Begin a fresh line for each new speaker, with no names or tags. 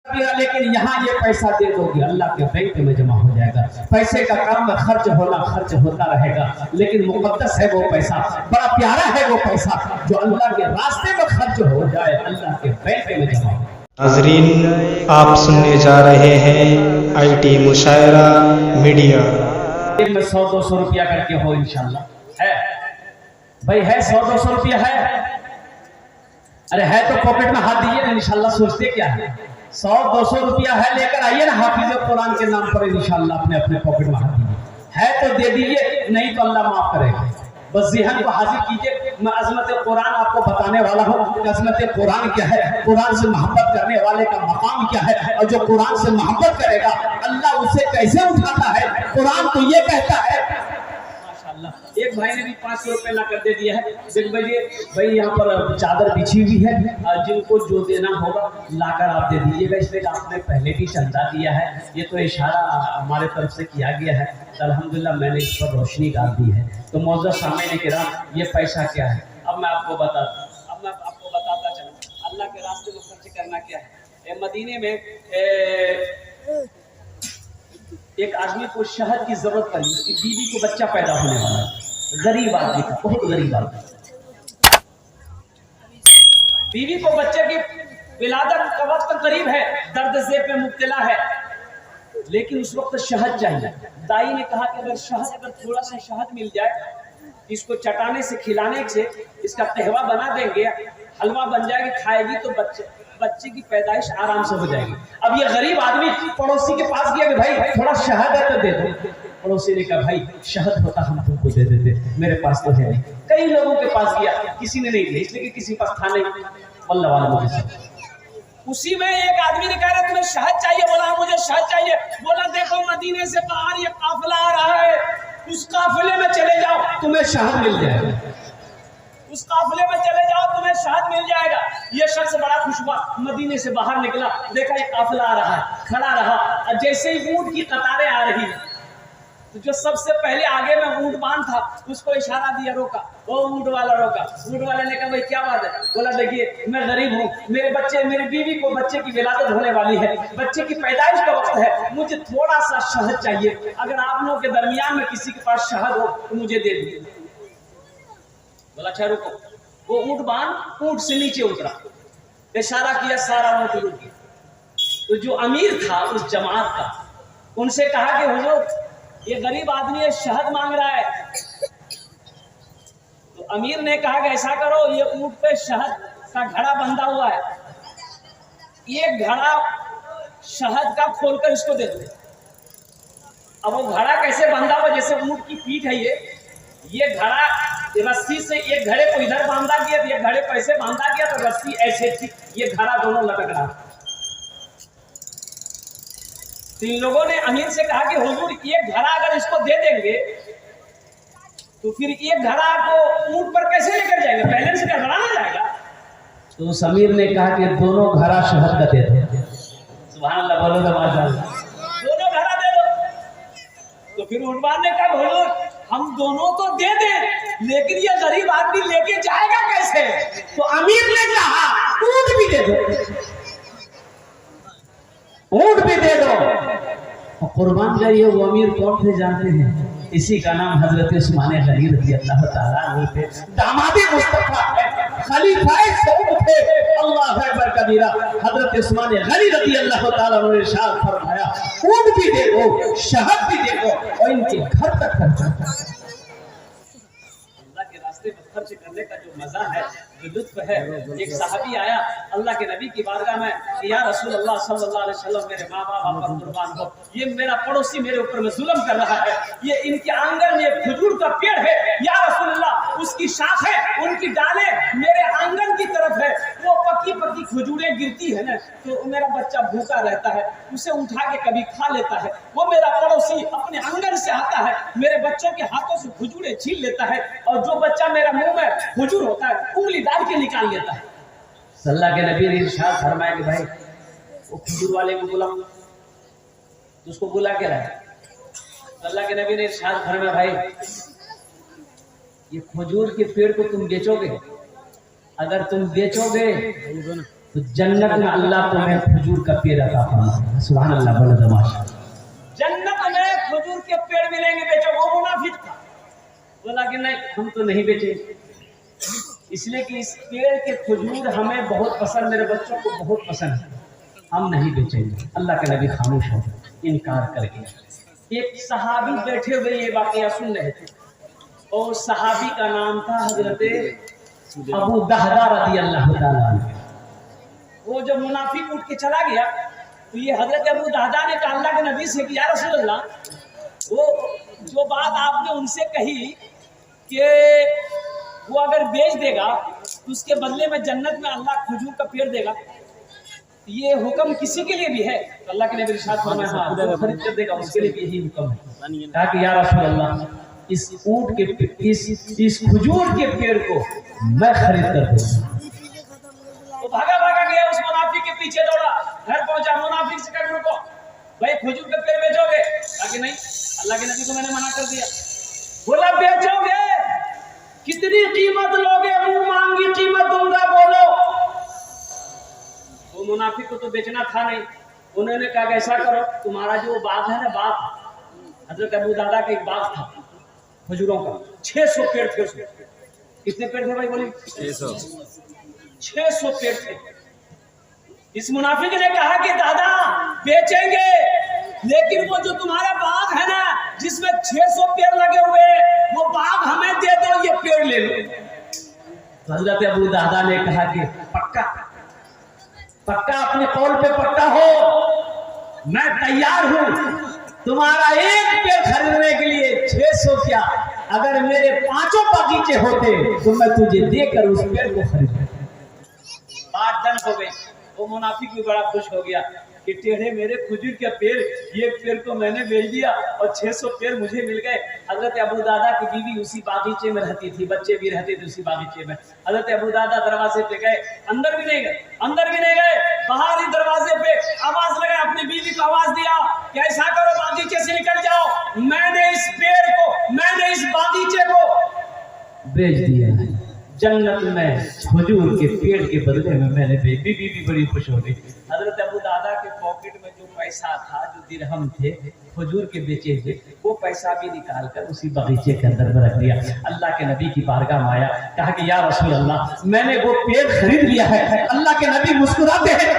लेकिन यहाँ ये पैसा दे दोगे अल्लाह के बैंक में जमा हो जाएगा। पैसे का काम में खर्च होता रहेगा, लेकिन मुकद्दस है वो पैसा, बड़ा प्यारा है वो पैसा जो अल्लाह के रास्ते में खर्च हो जाए, अल्लाह के बैंक में जमा हो।
नाज़रीन, आप सुनने जा रहे हैं आईटी मुशायरा मीडिया।
में 100-200 रुपया करके हो इंशाल्लाह। है भाई, है 100-200 रुपया है? अरे है तो पॉकेट में हाथ दीजिए ना इंशाल्लाह। सोचते क्या है, 100-200 रुपया है, लेकर आइए ना हाफिज कुरान के नाम पर इंशाल्लाह अपने अपने पॉकेट में हाथ दीजिए। है तो दे दीजिए, नहीं तो अल्लाह माफ करेगा। बस ज़हन को हाजिर कीजिए। मैं अज़मत कुरान आपको बताने वाला हूँ कि अज़मत कुरान क्या है, कुरान से मोहब्बत करने वाले का मकाम क्या है, और जो कुरान से मोहब्बत करेगा अल्लाह उसे कैसे उठाता है। कुरान तो ये कहता है। माशाअल्लाह, एक भाई ने भी 500 रुपये ला कर दे दिया है। देख भाई यहाँ पर चादर बिछी हुई है, जिनको जो देना होगा लाकर आप दे दीजिएगा। इसलिए आपने पहले भी चंदा दिया है, ये तो इशारा हमारे तरफ से किया गया है। अल्हम्दुलिल्लाह मैंने इस पर रोशनी डाल दी है। तो मौजूद सामने किराम, ये पैसा क्या है अब मैं आपको बताता चलूँ। अल्लाह के रास्ते में खर्च करना क्या है। मदीने में एक आदमी को शहद की जरूरत पड़ी, उसकी बीवी को बच्चा पैदा होने वाला, गरीब आदमी था, बहुत गरीब आदमी। बीवी को बच्चे की विलादत का वक्त करीब है, दर्द से पे मुब्तला है, लेकिन उस वक्त शहद चाहिए। दाई ने कहा कि अगर थोड़ा सा शहद मिल जाए, इसको चटाने से खिलाने से इसका कहवा बना देंगे, हलवा बन जाएगी, खाएगी तो बच्चे की पैदाइश आराम से हो जाएगी। अब ये गरीब आदमी पड़ोसी के पास गया कि भाई थोड़ा शहद है तो दे दो। पड़ोसी ने कहा भाई शहद होता हम तुमको दे देते, मेरे पास तो है नहीं। कई लोगों के पास गया, किसी ने नहीं दिया, इसलिए कि किसी पास था नहीं। अल्लाह वाला मुझे उसी में एक आदमी ने कहा तुम्हें शहद चाहिए, बोला मुझे शहद चाहिए। बोला देखो मदीने से बाहर ये काफिला आ रहा है, उस काफिले में चले जाओ तुम्हें शहद मिल जाएगा। उस काफिले में चले जाओ तुम्हें शहद मिल जाएगा। ये शख्स बड़ा खुश हुआ, मदीने से बाहर निकला, देखा ये काफिला आ रहा है, खड़ा रहा, और जैसे ही ऊंट की कतारें आ रही है तो जो सबसे पहले आगे में ऊंट बांध था उसको इशारा दिया, रोका। वो ऊंट वाला रोका। ऊंट वाले ने कहा भाई क्या बात है? बोला देखिए मैं गरीब हूँ, मेरी बीवी को बच्चे की विलादत होने वाली है, बच्चे की पैदाइश का वक्त है, मुझे थोड़ा सा शहद चाहिए। अगर आप लोगों के दरमियान में किसी के पास शहद हो तो मुझे दे दीजिए। बोला अच्छा रुको। वो ऊंट बांध ऊंट से नीचे उतरा, इशारा किया, सारा ऊंट रुक गया। तो जो अमीर था उस जमात का, उनसे कहा कि हुजूर ये गरीब आदमी है, शहद मांग रहा है। तो अमीर ने कहा कि ऐसा करो, ये ऊंट पे शहद का घड़ा बंधा हुआ है, ये घड़ा शहद का खोलकर इसको दे दो। अब वो घड़ा कैसे बंधा हुआ, जैसे ऊंट की पीठ है, ये घड़ा रस्सी से एक घड़े को इधर बांधा गया, एक घड़े को ऐसे बांधा गया, तो रस्सी ऐसे थी, ये घड़ा दोनों लटक रहा। तो इन लोगों ने अमीर से कहा कि हुजूर ये घड़ा अगर इसको दे देंगे तो फिर ये घड़ा को ऊंट पर कैसे लेकर जाएंगे, बैलेंस का घड़ा ना जाएगा। तो उस अमीर ने कहा कि दोनों घड़ा शहद का दे दो। सुभान अल्लाह, बोलो तो माशाअल्लाह, दोनों घड़ा दे दो। तो फिर उनवान ने कहा हुजूर हम दोनों तो दे दें, लेकिन ये गरीब आदमी लेके जाएगा कैसे? तो अमीर ने कहा ऊंट भी दे दो, ऊंट भी दे दो। और कुर्बान जाइए, वो अमीर कौन थे जानते हैं? इसी का नाम हजरत उस्मान गनी रज़ी अल्लाह ताला अन्हु थे। दामाद मुस्तफा है, खलीफा सऊद थे। अल्लाह अकबर कबीरा। हजरत उस्मान गनी रज़ी अल्लाह ताला अन्हु ने इरशाद फरमाया ऊंट भी दे दो, शहद भी दे दो, और इनके घर तक पहुंचा। अल्लाह के रास्ते में खर्च करने का जो मजा है, जो लुत्फ है। एक सहाबी आया अल्लाह के नबी की बारगाह में, या रसूल अल्लाह सल्लल्लाहु अलैहि वसल्लम मेरे माँ बाप आप पर कुर्बान हो, ये मेरा पड़ोसी मेरे ऊपर में जुल्म कर रहा है, ये इनके आंगन में एक खजूर का पेड़ है, या रसूल अल्लाह उसकी शाखें उनकी डालें मेरे आंगन की तरफ है, वो पकी पकी खजूरें गिरती है ना, तो मेरा बच्चा भूखा रहता है, उसे उठा के कभी खा लेता है। वो मेरा पड़ोसी अपने आंगन से आता है, मेरे बच्चों के हाथों से खजूरें छीन लेता है, और जो बच्चा मेरा मुंह में खजूर होता है उंगली डाल के निकाल लेता है। अल्लाह के नबी ने इरशाद फरमाया कि भाई वो खजूर वाले को बुला, तो उसको बुला के रहा। अल्लाह के नबी ने इरशाद फरमाया भाई ये खजूर के पेड़ को तुम बेचोगे, अगर तुम बेचोगे तो जन्नत में अल्लाह तुम्हें खजूर का पेड़ अता फरमाएगा। सुभान अल्लाह, बोलो तमाशा। जन्नत में खजूर के पेड़ मिलेंगे, बेचो। वो मुनाफिक था, बोला कि नहीं हम तो नहीं बेचेंगे, इसलिए कि इस पेड़ के खजूर हमें बहुत पसंद, मेरे बच्चों को बहुत पसंद है, हम नहीं बेचेंगे। अल्लाह के नबी खामोश हो गए, इनकार कर गया। एक सहाबी बैठे हुए ये वाकया सुन रहे थे, और सहाबी का नाम था हजरत अबू दहदा रज़ी अल्लाह ताला अन्हु। वो जब मुनाफिक उठ के चला गया तो ये हजरत अबू दहदा ने कहा अल्लाह के नबी से कि या रसूल अल्लाह, वो जो बात आपने उनसे कही कि वो अगर बेच देगा तो उसके बदले में जन्नत में अल्लाह खजूर का पेड़ देगा, ये हुक्म किसी के लिए भी है? तो अल्लाह के नबी इरशाद फरमाया हाँ, जो खरीद कर देगा उसके लिए भी यही हुक्म है। कहा कि या रसूल अल्लाह, इस ऊंट के इस खजूर के पेड़ को मैं खरीद कर दूंगा। तो भागा भागा गया, उस मुनाफिक के पीछे दौड़ा, घर पहुंचा, मुनाफिक से कहा रुको भाई खजूर का पेड़ बेचोगे? कहा कि नहीं, अल्लाह के नबी को मैंने मना कर दिया। बोला बेचोगे, कितनी कीमत लोगे? मुंह मांगी कीमत दूंगा, बोलो। वो मुनाफिक को तो बेचना था नहीं, उन्होंने कहा ऐसा करो, तुम्हारा जो बाग है ना, बाग हजरत अबू दादा का एक बाग था खजूरों का, 600 पेड़ थे उसमें। कितने पेड़ थे भाई बोली? 600 पेड़ थे। इस मुनाफिक ने कहा कि दादा बेचेंगे, लेकिन वो जो तुम्हारा बाग है ना जिसमें 600 पेड़ लगे हुए, वो बाग हमें दे दो, ये पेड़ ले लो। हजरत अबू दादा ने कहा कि पक्का पक्का, अपने कौल पे पक्का हो, मैं तैयार हूं तुम्हारा एक पेड़ खरीदने के लिए। 600 क्या, अगर मेरे 5 बगीचे होते तो मैं तुझे देकर उस पेड़ को खरीद। बात डन हो गई। वो मुनाफिक भी बड़ा खुश हो गया कि टेढ़े मेरे खजूर के पेड़, ये पेड़ को मैंने बेच दिया और 600 पेड़ मुझे मिल गए। हजरत अबू दादा की बीवी उसी बागीचे में रहती थी, बच्चे भी रहते थे उसी बागीचे में। हजरत अबू दादा दरवाजे पे गए, अंदर भी नहीं गए, बाहर ही दरवाजे पे आवाज लगा, अपनी बीवी को आवाज दिया कि ऐसा करो बागीचे से निकल जाओ, मैंने इस पेड़ को, मैंने इस बागीचे को बेच दिया है, जन्नत में खजूर के पेड़ के बदले में मैंने बेची। बीवी बड़ी खुश हो गई। हजरत अबू दादा के पॉकेट में जो पैसा था, जो दिरहम थे खजूर के बेचे हुए, वो पैसा भी निकाल कर उसी बगीचे के अंदर में रख दिया। अल्लाह के नबी की बारगाह में आया, कहा कि या रसूल अल्लाह, मैंने वो पेड़ खरीद लिया है। अल्लाह के नबी मुस्कुराते हैं,